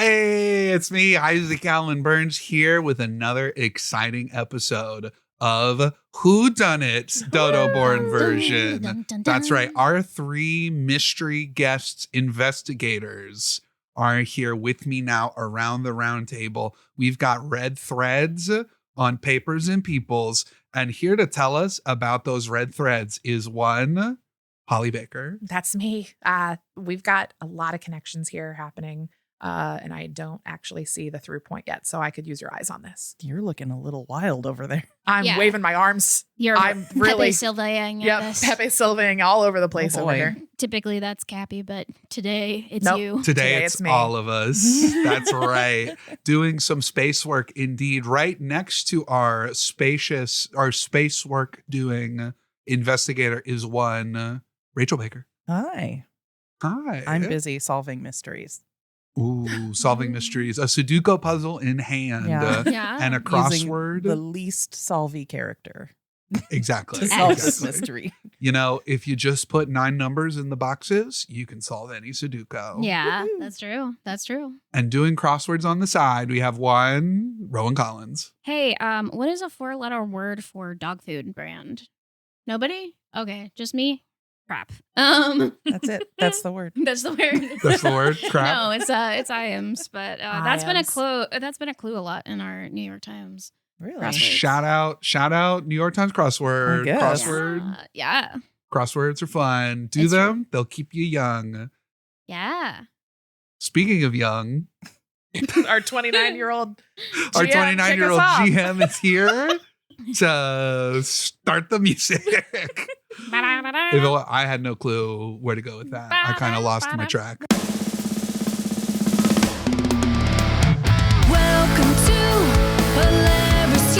Hey, it's me, Isaac Allen Burns, here with another exciting episode of Whodunit, DodoBorne version. That's right. Our three mystery guests investigators are here with me now around the round table. We've got red threads on Papers and Peoples, and here to tell us about those red threads is one, Holly Baker. That's me. We've got a lot of connections here happening. And I don't actually see the through point yet, so I could use your eyes on this. You're looking a little wild over there. I'm waving my arms. I'm really Pepe Silvaing. Yep, Pepe Silvaing all over the place over here. Typically that's Cappy, but today it's you. Today it's me. All of us. That's right. Doing some space work indeed. Right next to our space work doing investigator is one Rachel Baker. Hi. I'm busy solving mysteries. Ooh, solving mysteries. A Sudoku puzzle in hand and a crossword. Using the least solvy character. Exactly. To solve this mystery. You know, if you just put 9 numbers in the boxes, you can solve any Sudoku. Yeah, that's true. That's true. And doing crosswords on the side, we have one, Rowan Collins. Hey, what is a 4-letter word for dog food brand? Nobody? Okay, just me? Crap. That's it. That's the word. That's the word. That's the word. Crap. No, it's IAMS, but that's been a clue. That's been a clue a lot in our New York Times. Really? Shout out New York Times crossword. Crossword. Yeah. Crosswords are fun. Do them. They'll keep you young. Yeah. Speaking of young, our 29-year-old GM is here to start the music. I had no clue where to go with that. I kind of lost my track. Welcome to Polaris,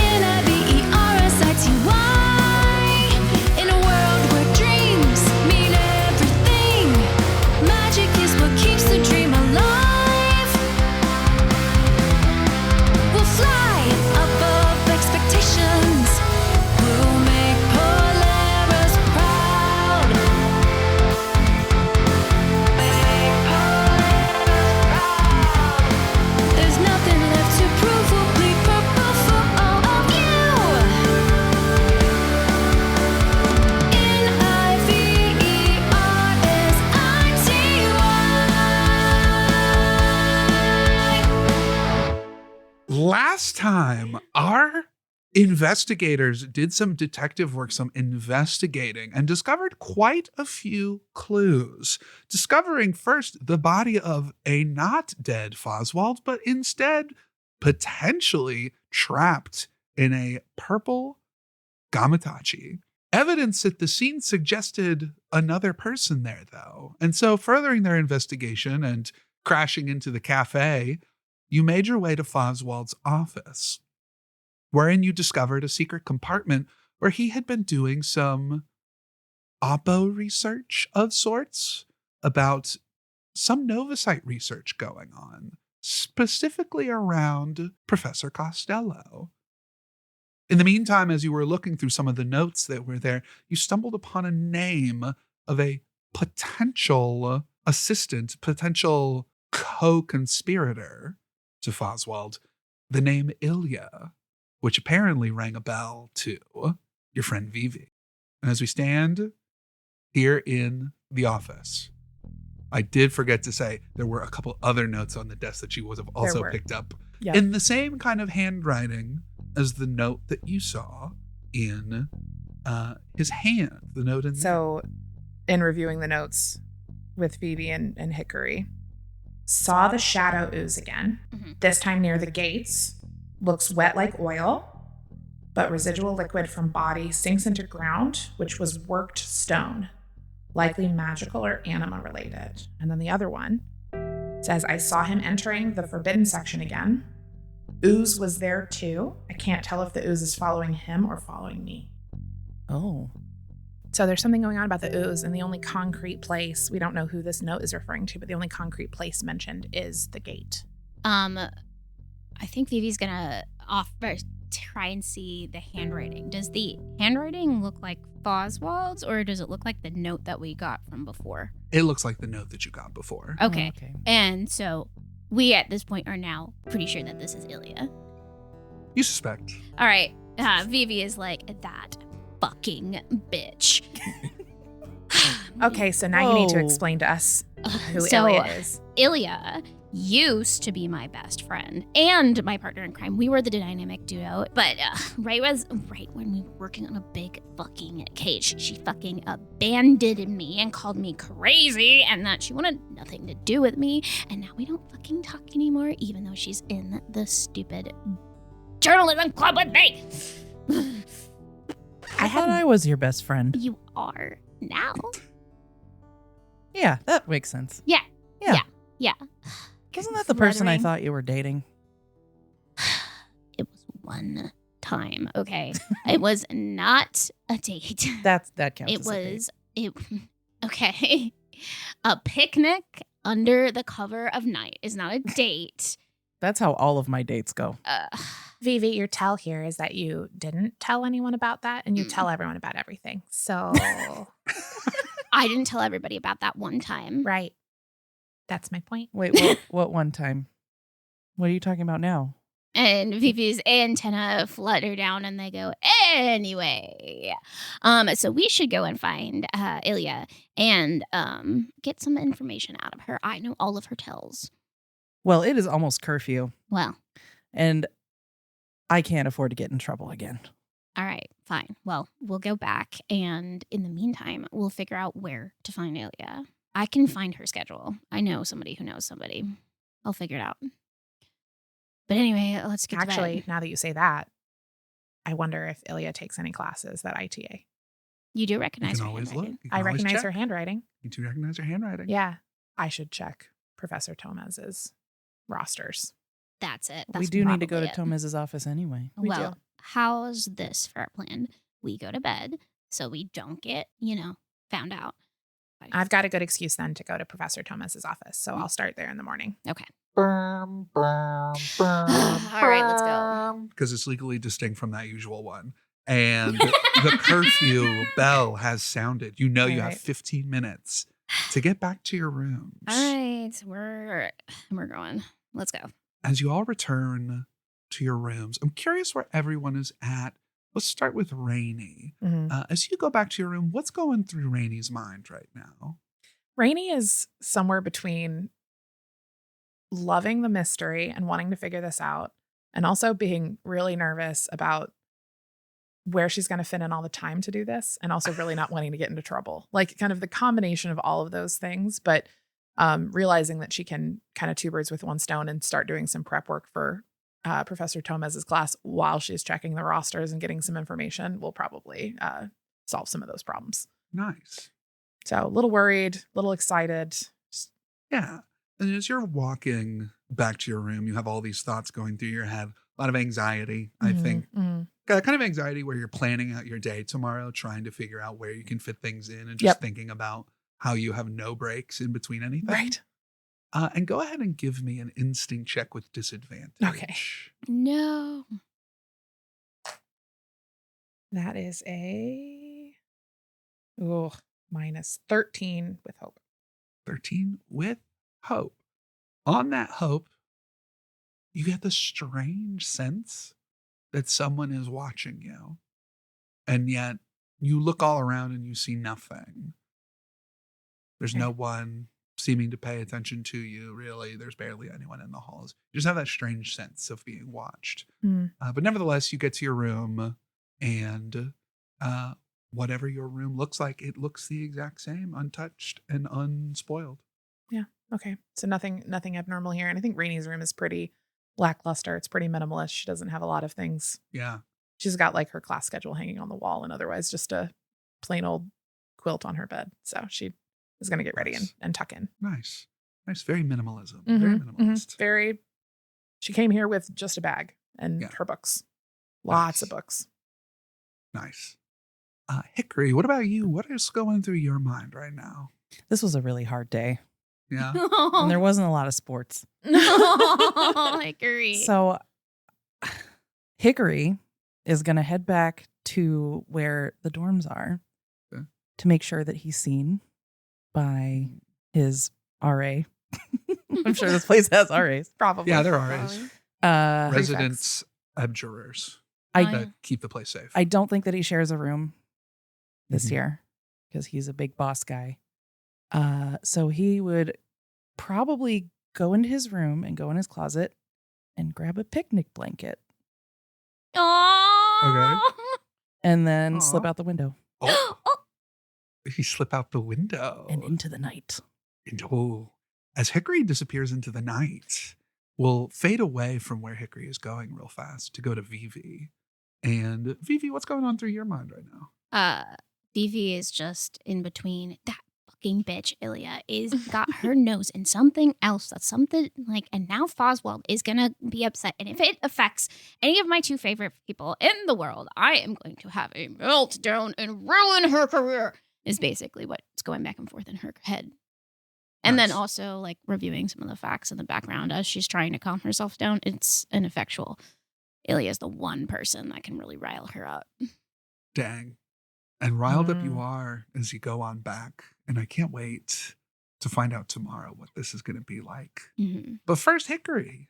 N-I-V-E-R-S-I-T-Y. In a world where dreams mean everything, magic is what keeps the dream alive. We'll fly above expectations. We'll make Polaris proud. Make Polaris proud. There's nothing left to prove. We'll bleed purple for all of you. N-I-V-E-R-S-I-T-Y. Last time, our investigators did some detective work, some investigating, and discovered quite a few clues. Discovering first the body of a not dead Foswald, but instead potentially trapped in a purple Gamatachi. Evidence at the scene suggested another person there, though. And so, furthering their investigation and crashing into the cafe, you made your way to Foswald's office, wherein you discovered a secret compartment where he had been doing some oppo research of sorts about some Novosite research going on, specifically around Professor Costello. In the meantime, as you were looking through some of the notes that were there, you stumbled upon a name of a potential assistant, potential co-conspirator to Foswald, the name Ilya, which apparently rang a bell to your friend Vivi. And as we stand here in the office, I did forget to say there were a couple other notes on the desk that you would have also picked up in the same kind of handwriting as the note that you saw in his hand, the note in So, in reviewing the notes with Vivi and Hickory, saw the shadow ooze again, this time near the gates. Looks wet like oil, but residual liquid from body sinks into ground, which was worked stone, likely magical or anima related. And then the other one says, I saw him entering the forbidden section again. Ooze was there too. I can't tell if the ooze is following him or following me. Oh. So there's something going on about the ooze, and the only concrete place, we don't know who this note is referring to, but the only concrete place mentioned is the gate. I think Vivi's gonna try and see the handwriting. Does the handwriting look like Foswald's, or does it look like the note that we got from before? It looks like the note that you got before. Okay. And so we at this point are now pretty sure that this is Ilya. You suspect. All right. Vivi is like, that fucking bitch. Okay, so now you need to Whoa. explain to us who So, Ilya is. Ilya used to be my best friend and my partner in crime. We were the dynamic duo, but right when we were working on a big fucking case, she fucking abandoned me and called me crazy and that she wanted nothing to do with me. And now we don't fucking talk anymore, even though she's in the stupid journalism club with me. I thought I was your best friend. You are now. Yeah, that makes sense. Yeah. Wasn't that the person I Fluttering. thought you were dating? It was one time, okay? It was not a date. That counts. It as a date. was okay. A picnic under the cover of night is not a date. That's how all of my dates go. Vivi, your tell here is that you didn't tell anyone about that and you tell everyone about everything. So, I didn't tell everybody about that one time. right. That's my point. Wait, what one time? What are you talking about now? And Vivi's antenna flutter down and they go, anyway. So we should go and find Ilya and get some information out of her. I know all of her tells. Well, it is almost curfew, Well, and I can't afford to get in trouble again. all right, fine. Well, we'll go back, and in the meantime, we'll figure out where to find Ilya. I can find her schedule. I know somebody who knows somebody. I'll figure it out. But anyway, let's get to Actually, bed. now that you say that, I wonder if Ilya takes any classes that ITA. You do You recognize can her always look. handwriting. You can I always recognize check. her handwriting. You do recognize her handwriting. Yeah. I should check Professor Tomez's rosters. That's it. we That's do need to go to probably it. Tomez's office anyway. We Well, do. how's this for a plan? We go to bed so we don't get, found out. I've got a good excuse then to go to Professor Tomez's office. So I'll start there in the morning. Okay. All All right, let's go. Because it's legally distinct from that usual one. And the curfew bell has sounded. You know you have Right. 15 minutes to get back to your rooms. All right, we're going. Let's go. As you all return to your rooms, I'm curious where everyone is at. Let's start with Rainey. As you go back to your room, what's going through Rainey's mind right now? Rainey is somewhere between loving the mystery and wanting to figure this out, and also being really nervous about where she's going to fit in all the time to do this, and also really not wanting to get into trouble. Like kind of the combination of all of those things, but realizing that she can kind of two birds with one stone and start doing some prep work for Professor Tomez's class while she's checking the rosters and getting some information will probably solve some of those problems. Nice. So a little worried, a little excited. Yeah. And as you're walking back to your room, you have all these thoughts going through your head. A lot of anxiety, I think. Mhm. Kind of anxiety where you're planning out your day tomorrow, trying to figure out where you can fit things in and just Yep. thinking about how you have no breaks in between anything. Right. And go ahead and give me an instinct check with disadvantage. Okay. No. That is a minus 13 with hope. 13 with hope. On that hope, you get the strange sense that someone is watching you. And yet you look all around and you see nothing. There's no one seeming to pay attention to you, really. There's barely anyone in the halls. You just have that strange sense of being watched. But nevertheless, you get to your room and whatever your room looks like, it looks the exact same, untouched and unspoiled. Okay. So nothing abnormal here. And I think Rainey's room is pretty lackluster. It's pretty minimalist. She doesn't have a lot of things. Yeah. She's got like her class schedule hanging on the wall and otherwise just a plain old quilt on her bed. So she is going to get ready and tuck in. Nice. Nice. Very minimalism. Very minimalist. Very. She came here with just a bag and Yeah. her books. Lots Nice. of books. Nice. Hickory, what about you? What is going through your mind right now? This was a really hard day, Yeah. and there wasn't a lot of sports. No, Hickory. So, Hickory is going to head back to where the dorms are Okay. to make sure that he's seen by his RA. I'm sure this place has RAs. Probably. Yeah, there are A's. Uh, Residents, abjurers I that keep the place safe. I don't think that he shares a room this Mhm. year because he's a big boss guy. So he would probably go into his room and go in his closet and grab a picnic blanket Oh. and then Aw. slip out the window Oh, he slip out the window. and into the night. As Hickory disappears into the night, we'll fade away from where Hickory is going real fast to go to Vivi. And Vivi, what's going on through your mind right now? Vivi is just in between. That fucking bitch, Ilya, is got her nose in something else. That's something like, and now Foswald is gonna be upset. And if it affects any of my two favorite people in the world, I am going to have a meltdown and ruin her career, is basically what's going back and forth in her head. And then Nice. also like reviewing some of the facts in the background as she's trying to calm herself down. It's ineffectual. Ilya is the one person that can really rile her up. Dang. And riled up you are as you go on back. And I can't wait to find out tomorrow what this is going to be like. Mm-hmm. But first, Hickory,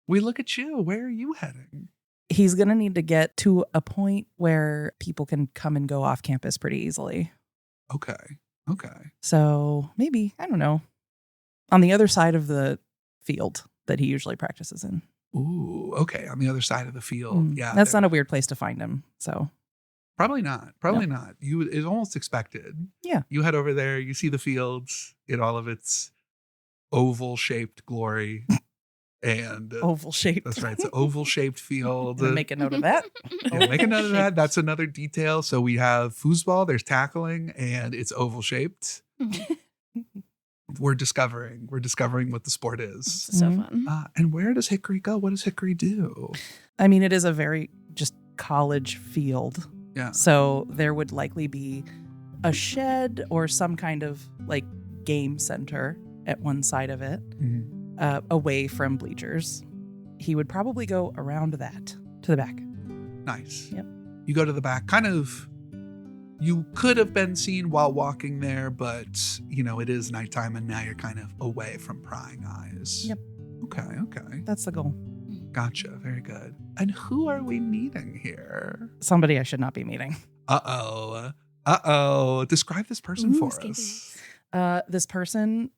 we look at you. Where are you heading? He's going to need to get to a point where people can come and go off campus pretty easily. Okay. So maybe, I don't know, on the other side of the field that he usually practices in. Ooh, okay. On the other side of the field. Yeah. That's there- not a weird place to find him. So Probably not. Probably not. It's almost expected. Yeah. You head over there, you see the fields in all of its oval shaped glory. And oval shaped. that's right. It's an oval shaped field. Make a note of that. Yeah, make a note of that. That's another detail. So we have foosball, there's tackling, and it's oval shaped. We're discovering what the sport is. So Mhm. fun. And where does Hickory go? What does Hickory do? I mean, it is a very just college field. Yeah. So there would likely be a shed or some kind of like game center at one side of it, away from bleachers. He would probably go around that to the back. Nice. Yep. You go to the back, kind of. You could have been seen while walking there, but it is nighttime and now you're kind of away from prying eyes. Yep. Okay. That's the goal. Gotcha. Very good. And who are we meeting here? Somebody I should not be meeting. Uh-oh. Describe this person for us. This person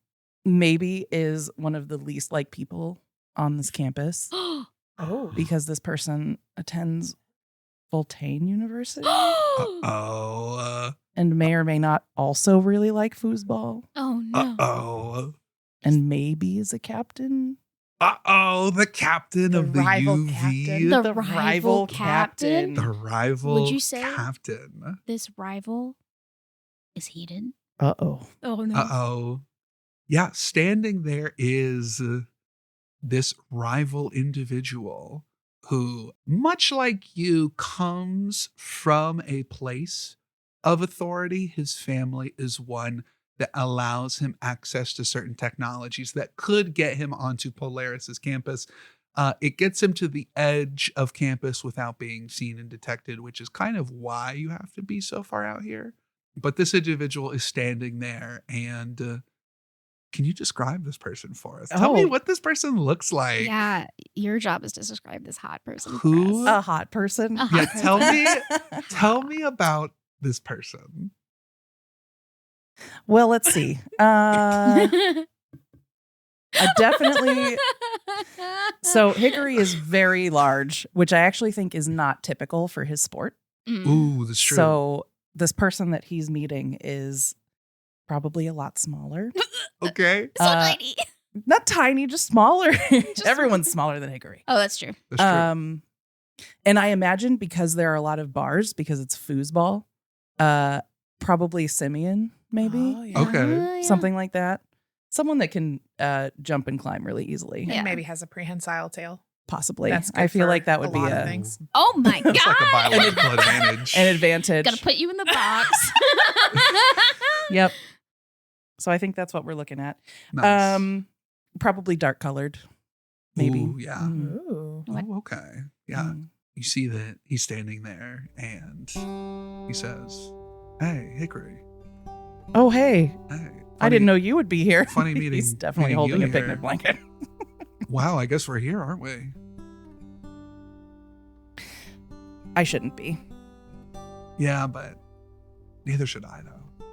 maybe is one of the least liked people on this campus Oh. because this person attends Voltaire University Uh-oh. and may or may not also really like foosball Oh no. Uh-oh. and maybe is a captain. Uh-oh. The captain The of the rival UV. captain. The rival captain? The rival Would you say- captain. This rival is heated. Uh-oh. Oh no. Uh-oh. Yeah, standing there is this rival individual who, much like you, comes from a place of authority. His family is one that allows him access to certain technologies that could get him onto Polaris's campus. It gets him to the edge of campus without being seen and detected, which is kind of why you have to be so far out here. But this individual is standing there, and can you describe this person for us? Tell me Oh. what this person looks like. Yeah, your job is to describe this hot person. Who- for us. A hot person. A hot Yeah, tell person. Tell me about this person. Well, let's see. I definitely. So Hickory is very large, which I actually think is not typical for his sport. Mm. Ooh, that's true. So this person that he's meeting is probably a lot smaller. Okay. So Uh, tiny. Not tiny, just smaller. Everyone's smaller than Hickory. Oh, that's true. That's true. And I imagine because there are a lot of bars, because it's foosball, probably Simeon, maybe. Oh, yeah. Okay. Yeah. Something like that. Someone that can jump and climb really easily. And Yeah. maybe has a prehensile tail. Possibly. That's good I feel for like that would be lot of a, things. Oh my god. It's like a biological advantage. an advantage. Gotta put you in the box. Yep. So I think that's what we're looking at. Nice. Probably dark colored. Maybe. Ooh, yeah. Mm. Ooh. Oh, okay. Yeah. Mm. you see that he's standing there and he says, "Hey, Hickory. Oh, hey. Hey. I didn't know you would be here. Funny meeting. He's definitely meeting holding you a picnic here. blanket. Wow, I guess we're here, aren't we?" I shouldn't be. Yeah, but neither should I, though.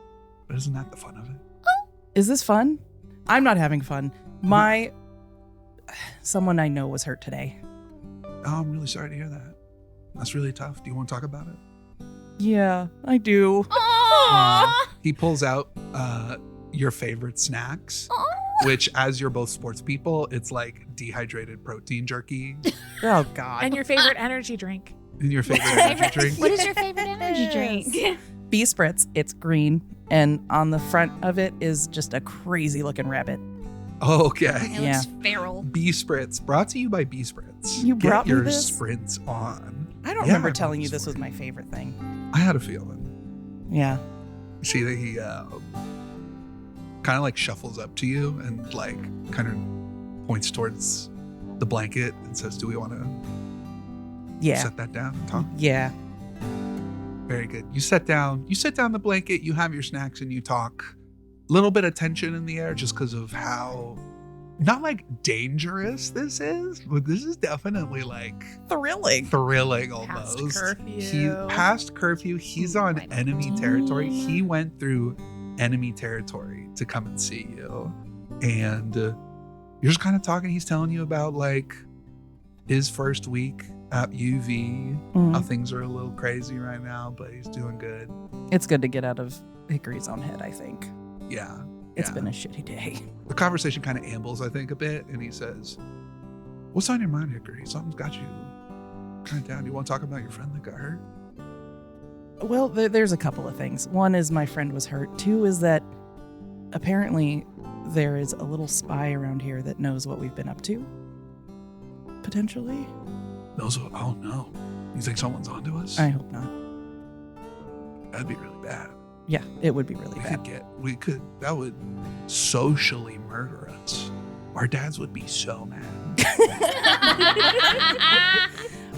But isn't that the fun of it? Is this fun? I'm not having fun. Someone I know was hurt today. Oh, I'm really sorry to hear that. That's really tough. Do you want to talk about it? Yeah, I do. Aww. He pulls out your favorite snacks, which, as you're both sports people, it's like dehydrated protein jerky Oh, God. And your favorite energy drink. in your favorite energy drink. What is your favorite energy drink? Bee Spritz. It's green. And on the front of it is just a crazy looking rabbit. Oh, okay. It Yeah. looks feral. Bee Spritz, brought to you by Bee Spritz. You Get brought me your this? sprints on. I don't Yeah, remember I telling brought you this this was for my favorite thing. I had a feeling. Yeah. You see that he kind of like shuffles up to you and like kind of points towards the blanket and says, "Do we want to Yeah. set that down and talk?" Yeah. Very good. You sit down the blanket, you have your snacks, and you talk. Little bit of tension in the air just because of how not like dangerous this is, but this is definitely like Thrilling. thrilling Past almost. curfew. He past curfew. He's on my enemy God. territory. He went through enemy territory to come and see you, and you're just kind of talking. He's telling you about like his first week at UV. How things are a little crazy right now, but he's doing good. It's good to get out of Hickory's own head, I think. Yeah. It's yeah. been a shitty day. The conversation kind of ambles, I think, a bit, and he says, "What's on your mind, Hickory? Something's got you kind of down. You want to talk about your friend that got hurt?" Well, there's a couple of things. One is my friend was hurt. Two is that apparently there is a little spy around here that knows what we've been up to. Potentially. Those, oh no. You think someone's onto us? I hope not. That'd be really bad. Yeah, it would be really bad. That would socially murder us. Our dads would be so mad.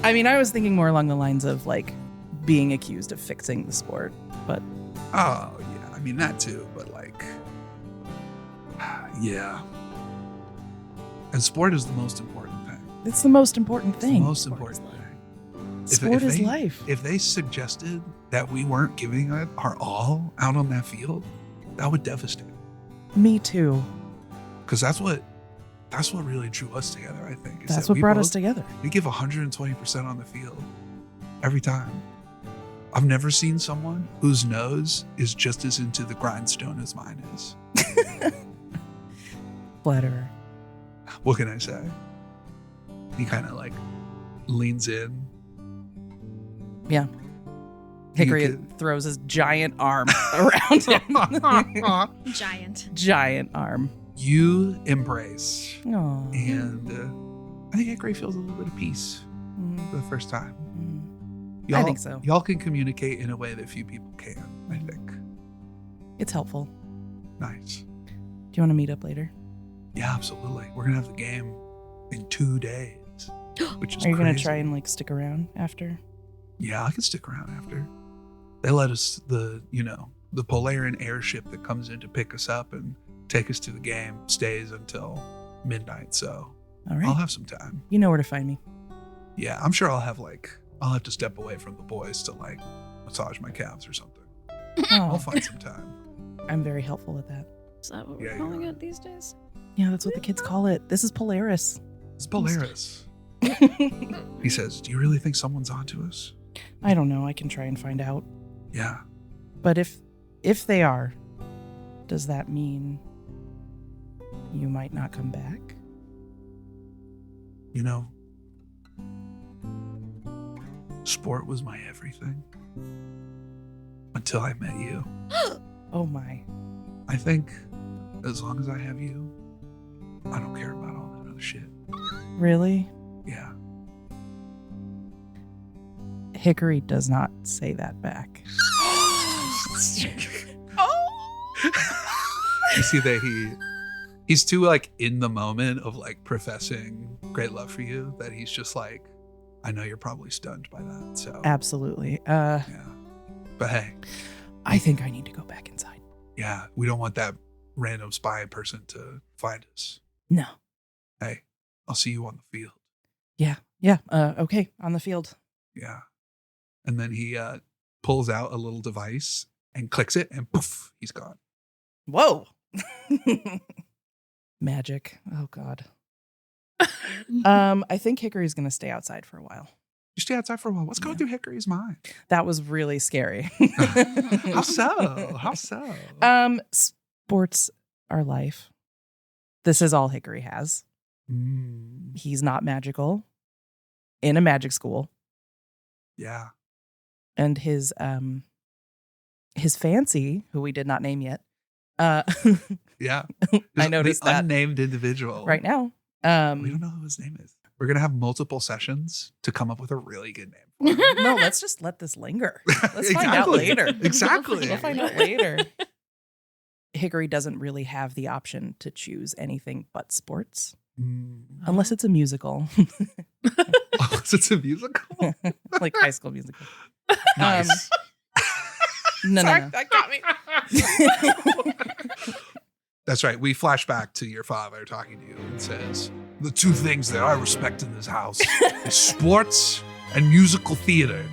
I mean, I was thinking more along the lines of like being accused of fixing the sport, but Oh, yeah. I mean, that too, but like, yeah. And sport is the most important thing. it's the most important It's the thing. most important thing. Sport is life. If they suggested that we weren't giving it our all out on that field, that would devastate. Me too. Because that's what really drew us together, I think. is That's that what we brought us both- together. We give 120% on the field every time. I've never seen someone whose nose is just as into the grindstone as mine is. Flatterer. What can I say? He kind of like leans in. Yeah. Hickory could- throws his giant arm around him. Giant. Giant arm. You embrace. Aw. And I think Hickory feels a little bit of peace Mm, for the first time. mm. Y'all, I think so. Y'all can communicate in a way that few people can, I think. It's helpful. Nice. Do you want to meet up later? Yeah, absolutely. We're going to have the game in 2 days, which is Are you going to crazy. try and like stick around after? Yeah, I can stick around after. They let us, the Polaris airship that comes in to pick us up and take us to the game stays until midnight. So All right. I'll have some time. You know where to find me. Yeah, I'm sure I'll have to step away from the boys to like massage my calves or something. I'll Oh, find some time. I'm very helpful at that. Is that what Yeah, we're you calling are. it these days? Yeah, that's what the kids call it. This is Polaris. It's Polaris. He says, "Do you really think someone's onto us?" I don't know. I can try and find out. Yeah. But if they are, does that mean you might not come back? You know, sport was my everything until I met you. Oh my. I think as long as I have you, I don't care about all that other shit. Really? Yeah. Hickory does not say that back. You see that he's too like in the moment of like professing great love for you that he's just like, I know you're probably stunned by that. So Absolutely. yeah. But hey, I think I need to go back inside. yeah, we don't want that random spy person to find us. No. Hey, I'll see you on the field. Yeah. Okay. On the field. Yeah. And then he pulls out a little device and clicks it, and poof, he's gone. Whoa. Magic. Oh God. I think Hickory's gonna stay outside for a while. You stay outside for a while. What's going through Hickory's mind? That was really scary. How so? How so? Sports are life. This is all Hickory has. Mm, He's not magical in a magic school. yeah. And his fancy, who we did not name yet, Yeah. I noticed the that unnamed individual. right now. We don't know who his name is. We're going to have multiple sessions to come up with a really good name. No, let's just let this linger. Let's find out Exactly. later. Exactly. We'll find out later. Hickory doesn't really have the option to choose anything but sports, unless it's a musical, Oh, it's a musical? like High School Musical. Nice. No. That got me. That's right. We flash back to your father talking to you and says, the two things that I respect in this house is sports and musical theater.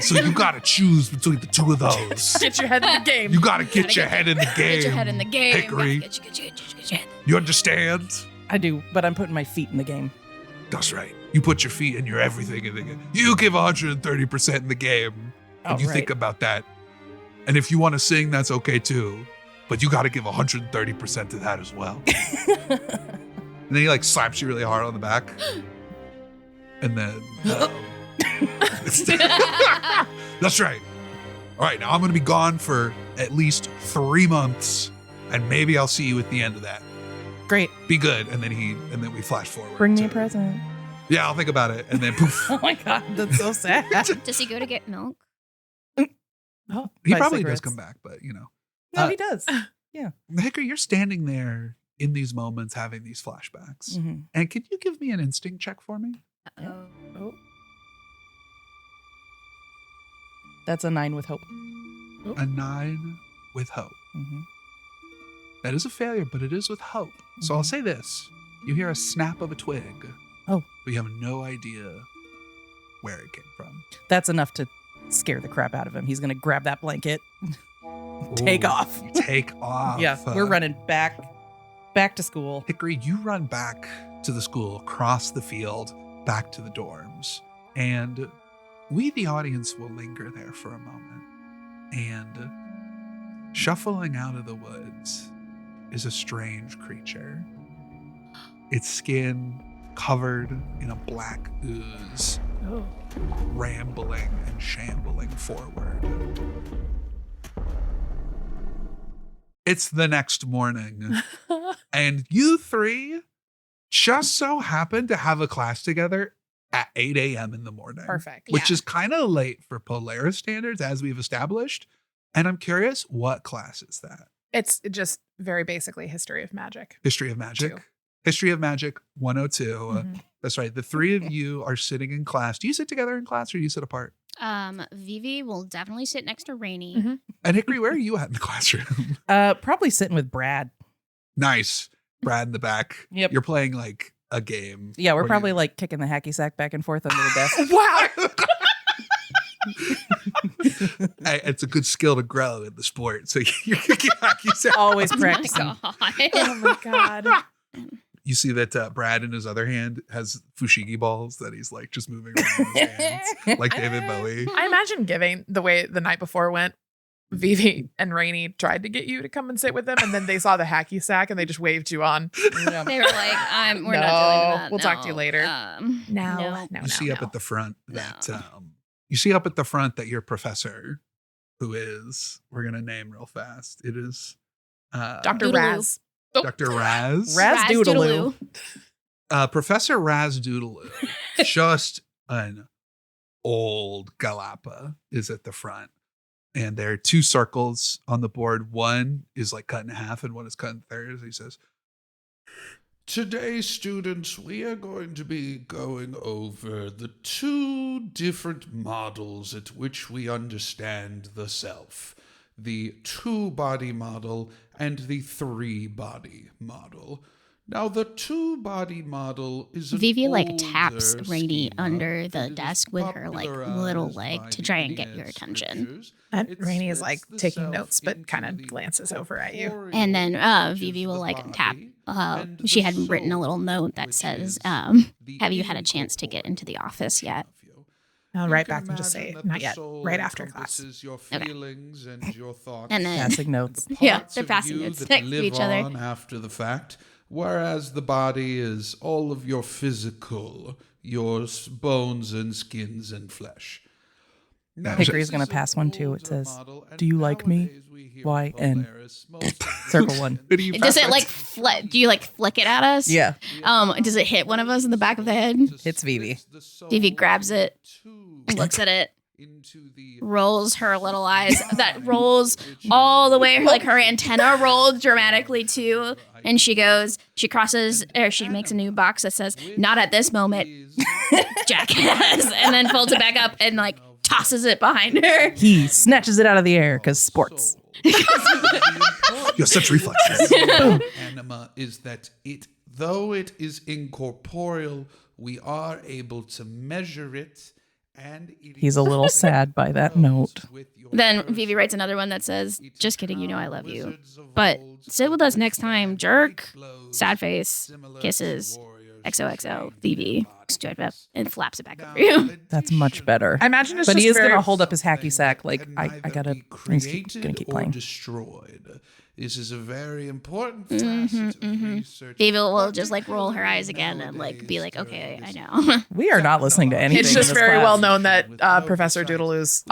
So you got to choose between the two of those. Get your head in the game. You got to get your head in the game. Get your head in the game. Hickory. Get your head. You understand? I do, but I'm putting my feet in the game. That's right. You put your feet and your everything in the game. You give 130% in the game. And you think about that. And if you want to sing, that's okay too. But you got to give 130% to that as well. And then he like slaps you really hard on the back. And then that's right. All right, now I'm going to be gone for at least 3 months, and maybe I'll see you at the end of that. Great. Be good. And then we flash forward. Bring me a to- present. Yeah, I'll think about it. And then poof. Oh my God, that's so sad. Does he go to get milk? Oh, He buy probably cigarettes. does come back, but you know. No, he does. Hickory, you're standing there in these moments having these flashbacks. Mhm. And can you give me an instinct check for me? Oh. Oh. That's a 9 with hope. A 9 with hope. Mhm. That is a failure, but it is with hope. So I'll say this. You hear a snap of a twig. Oh. But you have no idea where it came from. That's enough to scare the crap out of him. He's going to grab that blanket. Take Ooh, off. You take off. Yeah, we're running back to school. Hickory, you run back to the school, across the field, back to the dorms. And we, the audience, will linger there for a moment. And shuffling out of the woods is a strange creature. Its skin covered in a black ooze, rambling and shambling forward. It's the next morning, and you three just so happen to have a class together at 8 a.m. in the morning. Perfect. Which is kind of late for Polaris standards, as we've established. And I'm curious, what class is that? It's just very basically history of magic. History of Magic. 2. History of Magic 102. Mhm. That's right. The three of you are sitting in class. Do you sit together in class or do you sit apart? Vivi will definitely sit next to Rainy. Mhm. And Hickory, where are you at in the classroom? Probably sitting with Brad. Nice. Brad in the back. Yep. You're playing like a game. Yeah, we're where probably you- like kicking the hacky sack back and forth under the desk. Wow. Hey, it's a good skill to grow in the sport. So you're kicking hockey sack. Always Oh my practicing. god. Oh my God. You see that Brad in his other hand has fushigi balls that he's like just moving around in his hands, like David Bowie. I imagine giving the way the night before went, Vivi and Rainy tried to get you to come and sit with them, and then they saw the hacky sack and they just waved you on. Yeah. They were like, we're not No, doing that. we'll talk to you later. No. You see up at the front that your professor, who is, we're gonna name real fast. It is Dr. Doodaloo. Raz. Dr. Raz. Raz Doodaloo. Professor Raz Doodaloo, just an old galapa, is at the front. And there are 2 circles on the board. One is like cut in half and one is cut in thirds. He says, Today, students, we are going to be going over the 2 different models at which we understand the self. The 2-body model and the 3-body model. Now, the 2-body model is an Vivi older taps Rainey schema under that the is desk with her little popularized leg by to the try and get your Ennead attention. scriptures. And It Rainey is splits like the taking self notes, but into kind of the glances over at you. corporeal, And then which Vivi is will the tap. body, and She the had written a little soul, note that which says, is the "Have you had a chance to get into the office yet?" incorporeal. I'll You write can back and just say, imagine that not the yet, soul right after class. encompasses your feelings and your thoughts. And then Passing notes. the Yeah, parts they're of passing you notes that next to live each other. on after the fact, whereas the body is all of your physical, your bones and skins and flesh. Now, Hickory's this gonna is an pass one too. It older says, model, and "Do you like me? nowadays we hear YN." Polaris mostly Circle 1. Who do you Does it pass like that to? do you like flick it at us? Yeah, Does it hit one of us in the back of the head? It's Vivi. Vivi grabs it, looks at it, rolls her little eyes. That rolls all the way, like her antenna rolled dramatically too. And she crosses, or she makes a new box that says, "Not at this moment, jackass," and then folds it back up and like tosses it behind her. He snatches it out of the air because sports. You have such reflexes. Anima is that though it is incorporeal, we are able to measure it, and He's a little sad by that note. Then Vivi writes another one that says, "Just kidding, you know I love you. But sit with us next time, jerk." Sad face, kisses, XOXO, Vivi, and flaps it back over you. That's much better. I imagine it's But just he is very... going to hold up his hacky sack like, I gotta, he's going to keep playing. Destroyed. This is a very important facet of research. Vivi will just like roll her eyes again and like be like, "Okay, I know." We are not listening to anything. It's in just this very class. well known that Professor Doodaloo's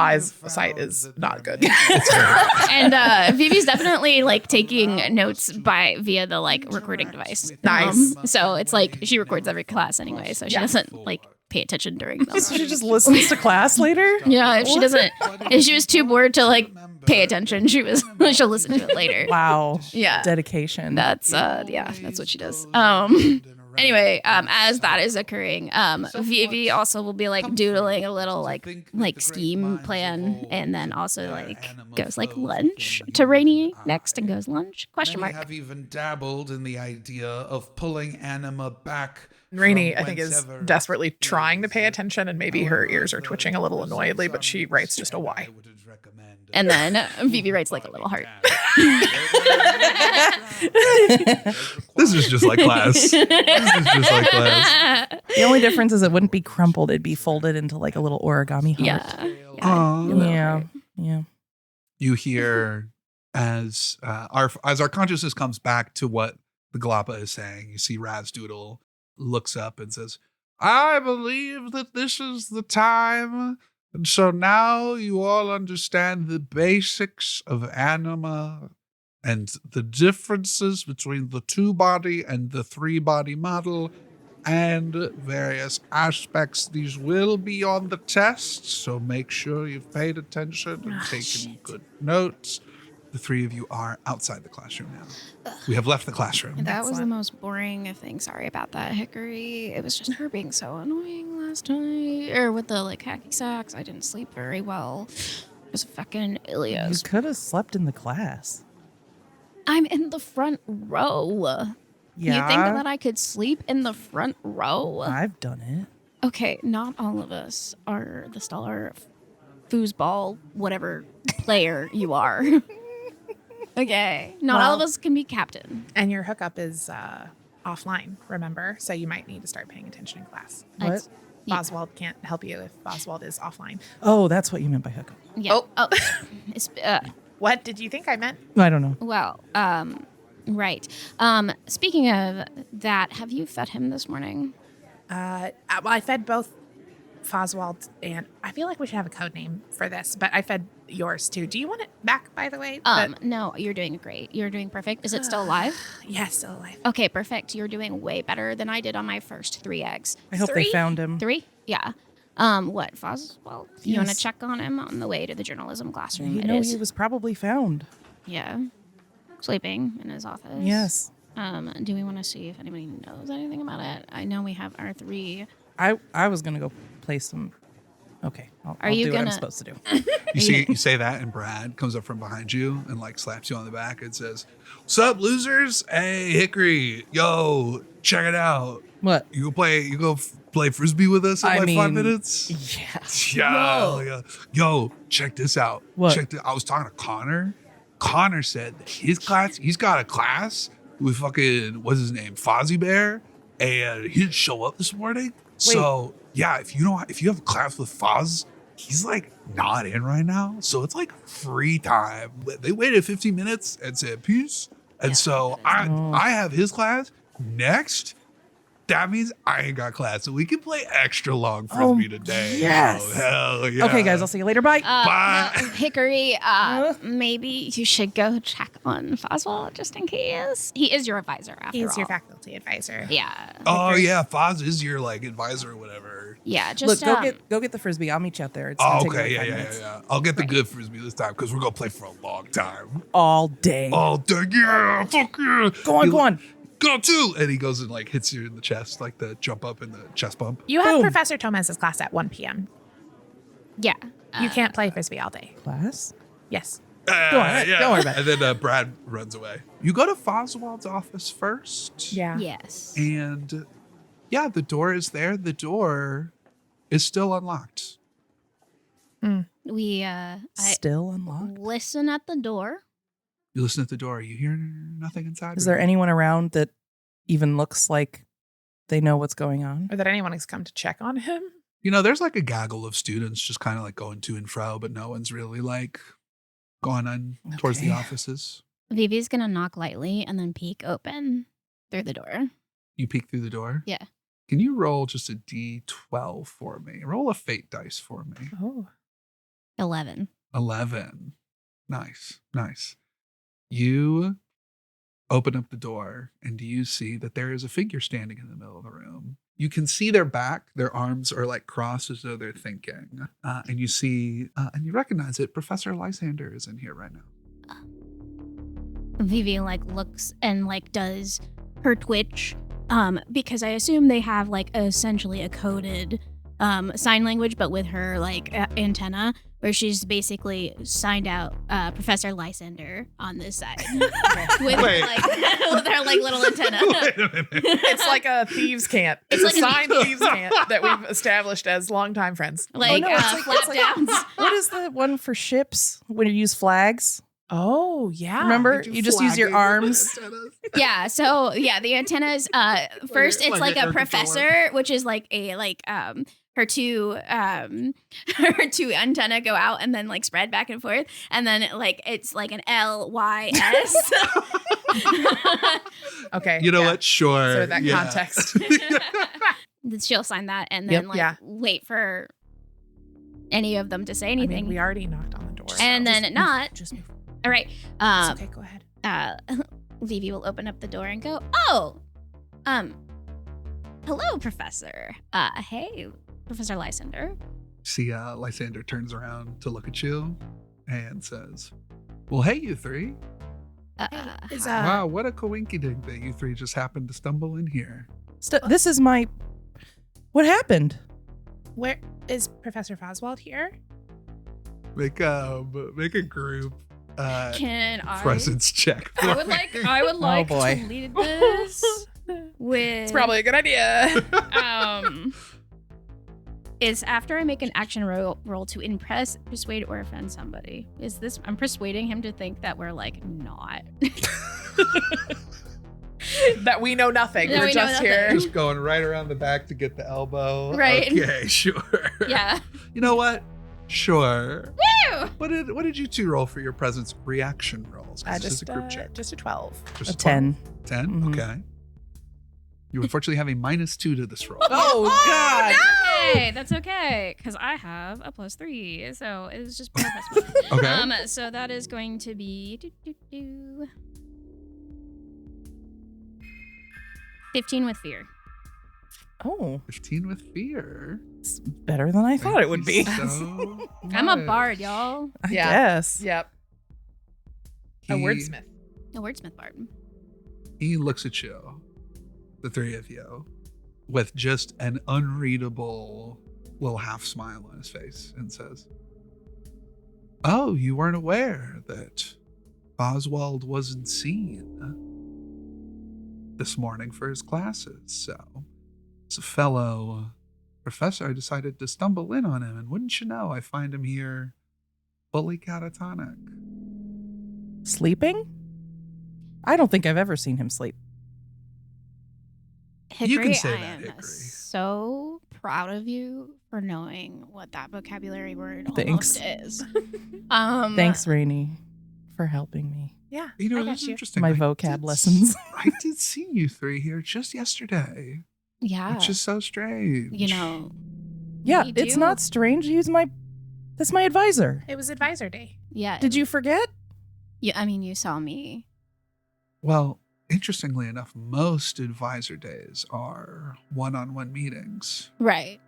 sight is not good. And Vivi's definitely like taking notes via the like recording device. Nice. So it's like she records every class anyway, so she doesn't like pay attention during them. So she just listens to class later? Yeah, if she was too bored to like pay attention, she'll listen to it later. Wow. Yeah. Dedication. That's what she does. Anyway, as that is occurring, Vivi also will be like doodling a little like scheme plan, and then also like goes like lunch to Rainey next and goes lunch ? Many have even dabbled in the idea of pulling anima back. Rainey, from I think, is whencever desperately it trying to is. pay attention, and maybe her ears are twitching a little annoyedly, but she writes just a Y. And then Vivi writes like a little heart. This is just like class. The only difference is it wouldn't be crumpled. It'd be folded into like a little origami heart. Yeah. Yeah. You hear as our consciousness comes back to what the Galapa is saying, you see Razdoodle looks up and says, "I believe that this is the time. And so now you all understand the basics of anima and the differences between the 2-body and the 3-body model and various aspects. These will be on the test, so make sure you've paid attention and taken good notes." The 3 of you are outside the classroom now. We have left the classroom. That was the most boring thing. Sorry about that, Hickory. It was just her being so annoying last night. Or with the like hacky sacks. I didn't sleep very well. It was fucking You Ilios. could have slept in the class. I'm in the front row. Yeah. You think that I could sleep in the front row? I've done it. Okay, not all of us are the stellar foosball, whatever player you are. Okay, not all of us can be captain. And your hookup is offline, remember? So you might need to start paying attention in class. What? Oswald can't help you if Oswald is offline. Oh, that's what you meant by hookup. Yeah. Oh. It's, What did you think I meant? I don't know. well, right. Speaking of that, have you fed him this morning? Well, I fed both Foswald and I feel like we should have a code name for this, but I fed yours too. Do you want it back, by the way? No, you're doing great. You're doing perfect. Is it still alive? Yeah, still alive. Okay, perfect. You're doing way better than I did on my first 3 eggs. I hope they 3? found him. 3? Yeah. What, Foswell? You want to Yes. check on him on the way to the journalism classroom? You It know is. he was probably found. Yeah. Sleeping in his office. Yes. Do we want to see if anybody knows anything about it? I know we have our 3. I was gonna go play some. Okay, I'll you do what I'm gonna- supposed to do. You say that, and Brad comes up from behind you and like slaps you on the back and says, "What's up, losers? Hey, Hickory, yo, check it out. What? You go play frisbee with us in I like 5 mean, minutes." Yes. Yeah. Yo, check this out. What? I was talking to Connor. Connor said that he's got a class with fucking, what's his name, Fozzie Bear, and he didn't show up this morning. So yeah, if you have a class with Foz, he's like not in right now. So it's like free time. They waited 15 minutes and said peace. And so I have his class next. That means I ain't got class, so we can play extra long frisbee today. yes. Oh, hell yeah. Okay, guys, I'll see you later. Bye. Bye. No, Hickory, maybe you should go check on Foswell just in case. He is your advisor after all. He's your faculty advisor. Yeah. Oh yeah, Foz is your like advisor or whatever. Yeah, just Look, go get the frisbee. I'll meet you out there. It's gonna Oh, take okay, like yeah. 5 minutes. I'll get the good frisbee this time because we're gonna play for a long time. All day. All day, yeah, fuck yeah. Go on. Go too. And he goes and like hits you in the chest, like the jump up and the chest bump. You have Boom. Professor Tomez's class at 1 p.m. yeah. You can't play frisbee all day. Class. Yes. Go on, don't worry about it. And then Brad runs away. You go to Foswald's office first. Yeah. Yes. And yeah, the door is there. The door is still unlocked. We I Still unlocked. listen at the door. You listen at the door. You hear nothing inside. Is there anyone around that even looks like they know what's going on? Or that anyone has come to check on him. You know, there's like a gaggle of students just kind of like going to and fro, but no one's really like going on towards the Okay. offices. Vivi's gonna knock lightly and then peek open through the door. You peek through the door. Yeah. Can you roll just a D12 for me? Roll a fate dice for me. Oh. 11. 11. Nice. You open up the door and you see that there is a figure standing in the middle of the room. You can see their back. Their arms are like crossed as though they're thinking. And you see, and you recognize it. Professor Lysander is in here right now. Vivi like looks and like does her twitch because I assume they have like essentially a coded sign language, but with her like antenna, where she's basically signed out Professor Lysander on this side with Wait. like with her like little antenna. Wait a minute. It's like a thieves' cant. It's It's, like a signed thieves' cant that we've established as longtime friends. Like, no, it's flap downs. What is the one for ships when you use flags? Oh, yeah. Remember? You just use your arms. Yeah, so yeah, the antennas first it's like a professor, which is like a her two antenna go out and then like spread back and forth, and then like it's like an LYS. Okay. You know yeah. what? Sure. So that yeah. context. She'll sign that and then Yep. like Yeah. wait for any of them to say I anything. mean, we already knocked on the door. And then not. Just move. All right. It's okay, go ahead. Vivi will open up the door and go, "Oh, hello, Professor. Hey, Professor Lysander." See, Lysander turns around to look at you and says, "Well, hey, you three. Is, Wow, what a coinkydink that you three just happened to stumble in here." This is my. What happened? where is Professor Foswald here? Make a group Can I? presence check. I would like boy. to lead this with. It's probably a good idea. Is after I make an action roll to impress, persuade, or offend somebody. Is this? I'm persuading him to think that we're like not. That we know nothing. That We're we know just nothing. here. Just going right around the back to get the elbow. Right. Okay, sure. Yeah. You know what? Sure. Woo! What did you two roll for your presence reaction rolls? 'Cause this is a group check. Just a 12. Just A 10. 10? Mhm. Okay. You unfortunately have a -2 to this roll. Oh, God. Okay, that's okay, because I have a +3, so it was just +1. Okay. So that is going to be 15 with fear. Oh, 15 with fear. it's better than I thought it would be. So I'm a much. bard, y'all. I Yeah. guess. Yep. A He- wordsmith. A wordsmith bard. He looks at you, the three of you, with just an unreadable little half smile on his face and says, "Oh, you weren't aware that Oswald wasn't seen this morning for his classes, so as a fellow professor, I decided to stumble in on him, and wouldn't you know, I find him here fully catatonic." Sleeping? I don't think I've ever seen him sleep. Hickory, You can say I that, am Hickory. so proud of you for knowing what that vocabulary word Thanks. almost is. Thanks, Rainey, for helping me. Yeah. You know, I got that's you. interesting. My I vocab did lessons. I did see you three here just yesterday, Yeah. which is so strange. You know, Yeah, We it's do. not strange. That's my advisor. It was advisor day. yeah. Did you forget? I mean, you saw me. Well, interestingly enough, most advisor days are one-on-one meetings. Right.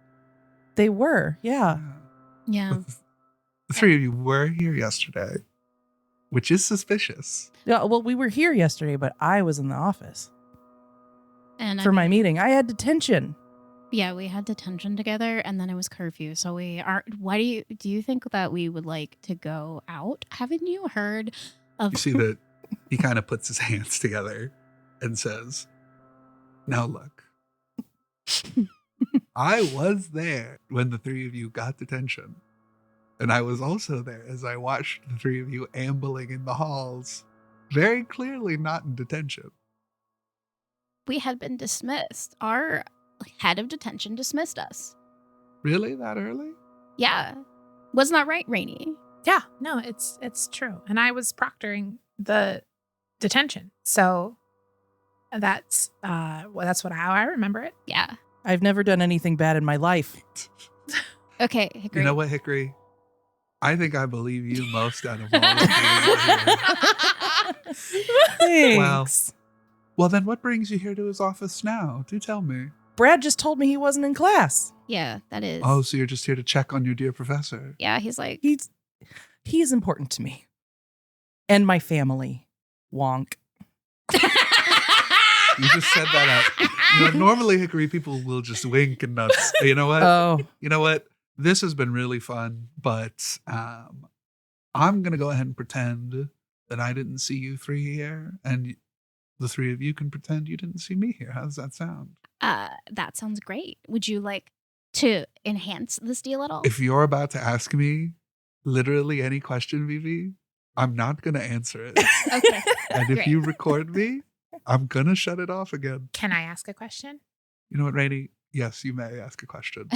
They were, yeah. Yeah. But the three of you were here yesterday, which is suspicious. Yeah, well, we were here yesterday, but I was in the office And I for my mean, meeting. I had detention. Yeah, we had detention together, and then it was curfew. So we are. Why do you think that we would like to go out? Haven't you heard of? You see that he kind of puts his hands together and says, "Now look, I was there when the three of you got detention. And I was also there as I watched the three of you ambling in the halls, very clearly not in detention." We had been dismissed. Our head of detention dismissed us. Really? That early? Yeah, wasn't that right, Rainey? Yeah, no, it's true. And I was proctoring the detention. So that's how I remember it. Yeah. I've never done anything bad in my life. Okay, Hickory. You know what, Hickory? I think I believe you most out of all of you. Thanks. Well, then what brings you here to his office now? Do tell me. Brad just told me he wasn't in class. Yeah, that is. Oh, so you're just here to check on your dear professor. Yeah, he's like. He's important to me. And my family. Wonk. You just said that out. You know, normally, Hickory, people will just wink and nuts. You know what? Oh, You know what? This has been really fun, but I'm going to go ahead and pretend that I didn't see you three here, and the three of you can pretend you didn't see me here. How does that sound? That sounds great. Would you like to enhance this deal at all? If you're about to ask me literally any question, Vivi, I'm not going to answer it. Okay. And if Great. you record me, I'm going to shut it off again. Can I ask a question? You know what, Rainey? Yes, you may ask a question.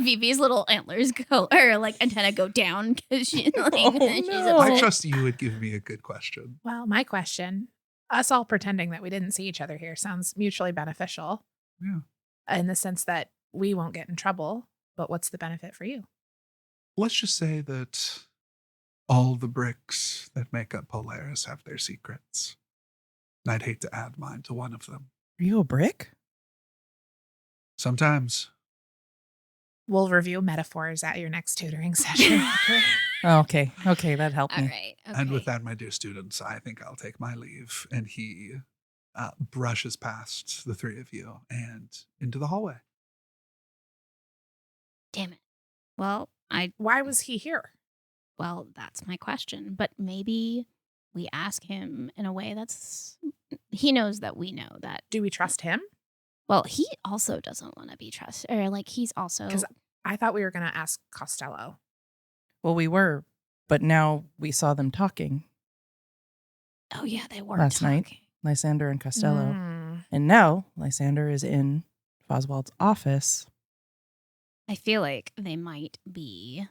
Vivi's little antlers go, or like antenna go down because she's like, she's no. I upset. trust you would give me a good question. Well, my question, us all pretending that we didn't see each other here sounds mutually beneficial Yeah. in the sense that we won't get in trouble. But what's the benefit for you? Let's just say that all the bricks that make up Polaris have their secrets. And I'd hate to add mine to one of them. are you a brick? Sometimes. We'll review metaphors at your next tutoring session. Okay? Oh, okay. Okay, that helped All me. right. And with okay. that, my dear students, I think I'll take my leave. And he brushes past the three of you and into the hallway. Damn it. Well, Why was he here? well, that's my question. But maybe we ask him in a way that's he knows that we know that. Do we trust him? Well, he also doesn't want to be trusted, or like he's also. 'Cause I thought we were going to ask Costello. Well, we were, but now we saw them talking, Oh yeah, they were Last night. talking. Lysander and Costello. Mm. And now Lysander is in Oswald's office. I feel like they might be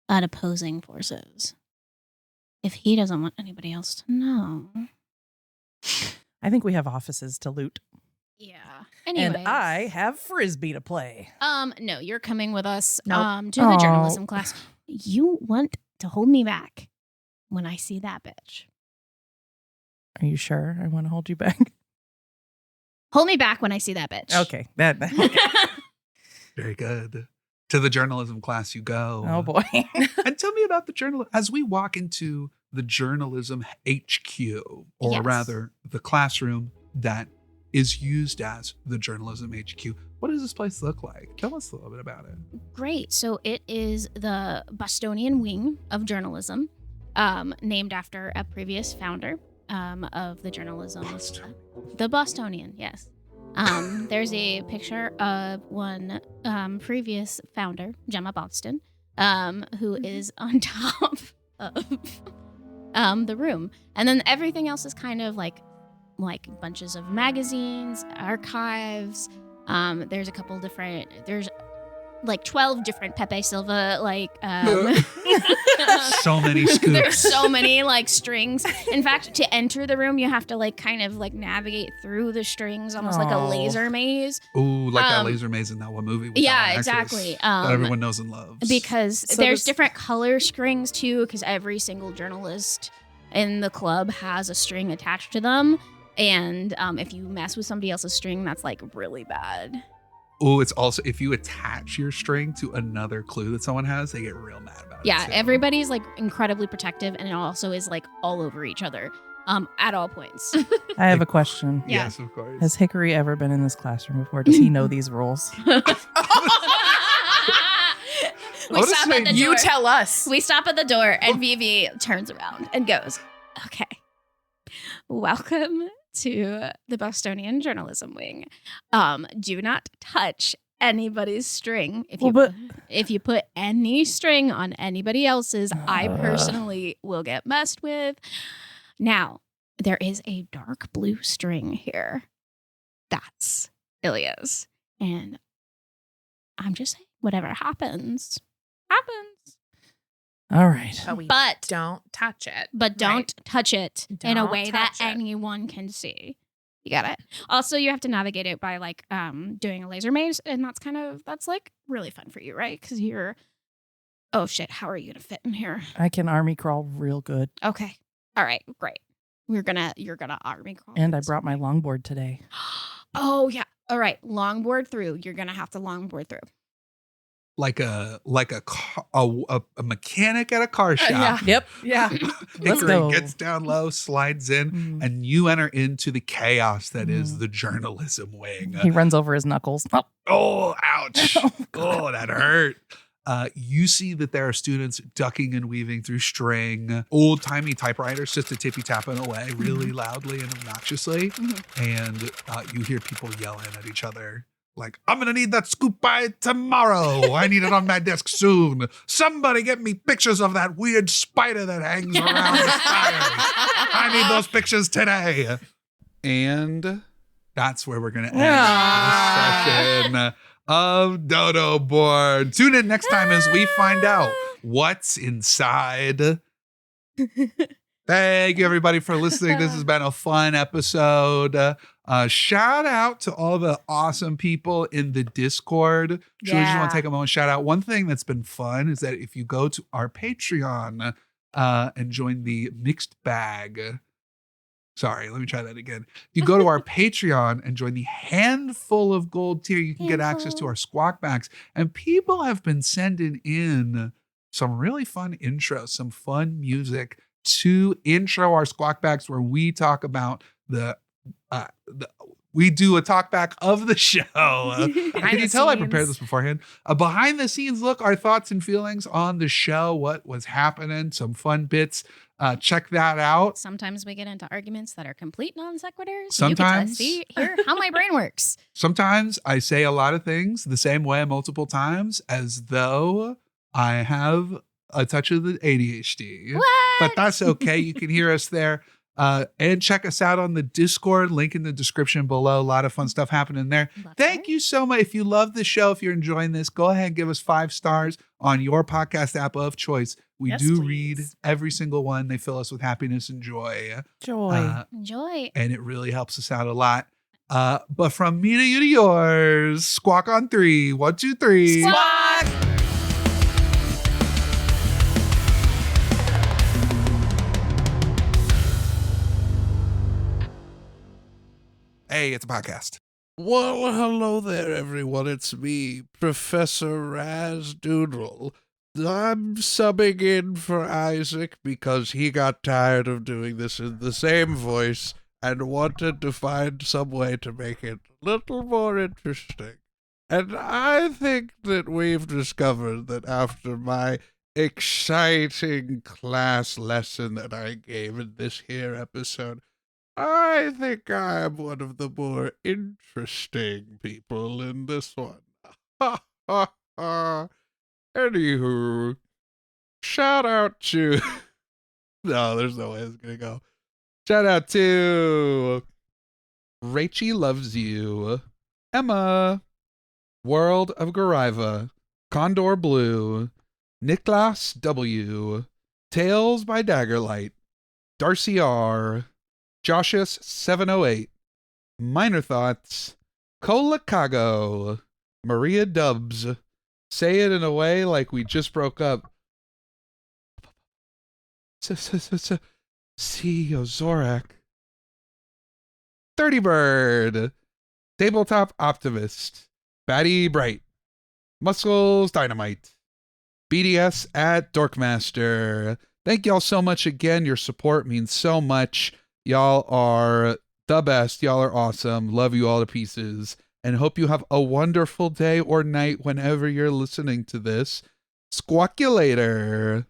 at opposing forces. If he doesn't want anybody else to know. I think we have offices to loot. Yeah. Anyways. And I have Frisbee to play. No, you're coming with us Nope. to the Oh. journalism class. You want to hold me back when I see that bitch. Are you sure I want to hold you back? Hold me back when I see that bitch. Okay. That Very good. To the journalism class you go. Oh boy. And tell me about the journal as we walk into the journalism HQ, or Yes. rather the classroom that is used as the journalism HQ. What does this place look like? Tell us a little bit about it. Great. So it is the Bostonian wing of journalism, named after a previous founder of the journalism. Boston. The Bostonian, yes. There's a picture of one previous founder, Gemma Boston, who is on top of the room. And then everything else is kind of like bunches of magazines, archives. There's a couple different, there's like 12 different Pepe Silva, So many scoops. there's so many like strings. In fact, to enter the room, you have to like kind of like navigate through the strings, almost like a Oh. laser maze. Ooh, like that Um, laser maze in that one movie. With Yeah, that one actress exactly. that everyone knows and loves. Because So there's this- different color strings too, because every single journalist in the club has a string attached to them. And if you mess with somebody else's string, that's like really bad. Oh, it's also if you attach your string to another clue that someone has, they get real mad about it. Yeah, too. everybody's like incredibly protective, and it also is like all over each other at all points. I have a question. Yeah. Yes, of course. Has Hickory ever been in this classroom before? Does he know these rules? We I'll just stop say at the You door. tell us. We stop at the door, and Vivi turns around and goes, "Okay, welcome to the Bostonian journalism wing. Do not touch anybody's string. If you put any string on anybody else's, I personally will get messed with. Now, there is a dark blue string here. That's Ilya's, and I'm just saying, whatever happens, happens." All right. But don't touch it. but don't touch it in a Don't way that touch it. anyone can see. You got it. Also, you have to navigate it by like doing a laser maze, and that's like really fun for you, right? Because you're, oh shit, how are you gonna fit in here? I can army crawl real good. Okay, all right, great. You're gonna army crawl. And I brought my longboard today. Oh yeah, all right. Longboard through. You're gonna have to longboard through. like a mechanic at a car shop. Yep. Yeah. Let's Hickory go. gets down low, slides in, Mm. and you enter into the chaos that is the journalism wing. He runs over his knuckles. Oh, Oh, ouch. Oh, Oh, that hurt. You see that there are students ducking and weaving through string, old-timey typewriters just a tippy-tapping away really loudly and obnoxiously. And you hear people yelling at each other like, "I'm going to need that scoop by tomorrow. I need it on my desk soon. Somebody get me pictures of that weird spider that hangs around the spires. I need those pictures today." And that's where we're going to end this session of DodoBorne. Tune in next time as we find out what's inside. Thank you, everybody, for listening. This has been a fun episode. Shout out to all the awesome people in the Discord. Truly, just want to take a moment, shout out. One thing that's been fun is that if you go to our Patreon and join the mixed bag. Sorry, let me try that again. If you go to our Patreon and join the handful of gold tier, you can get access to our squawk backs. And people have been sending in some really fun intros, some fun music to intro our squawk backs where we talk about we do a talk back of the show. Can you tell I prepared this beforehand? A behind the scenes look, our thoughts and feelings on the show, what was happening, some fun bits. Check that out. Sometimes we get into arguments that are complete non sequiturs. Sometimes. You get to hear how my brain works. Sometimes I say a lot of things the same way multiple times as though I have a touch of the ADHD. What? But that's okay. You can hear us there. And check us out on the Discord, link in the description below. A lot of fun stuff happening there. Thank you so much. If you love the show, if you're enjoying this, go ahead and give us 5 stars on your podcast app of choice. We do read every single one. They fill us with happiness and joy. Enjoy. And it really helps us out a lot. But from me to you to yours, squawk on 3. 1, 2, 3. Squawk! Hey, it's a podcast. Well, hello there, everyone. It's me, Professor Raz Doodle. I'm subbing in for Isaac because he got tired of doing this in the same voice and wanted to find some way to make it a little more interesting. And I think that we've discovered that after my exciting class lesson that I gave in this here episode, I think I'm one of the more interesting people in this one. Ha ha ha. Anywho, shout out to. No, there's no way it's gonna go. Shout out to Racheylovesyou, Emma, World of Gariva, Condor Blue, Niklas W, Tales by Daggerlight, Darcy R, Joshus 708, Minor Thoughts, Colakago, Maria Dubs, Say It in a Way Like We Just Broke Up, CEO Zorak, 30 Bird, Tabletop Optimist, Batty Bright, Muscles Dynamite, BDS at Dorkmaster. Thank y'all so much again. Your support means so much. Y'all are the best. Y'all are awesome. Love you all to pieces. And hope you have a wonderful day or night whenever you're listening to this. Squawkulator.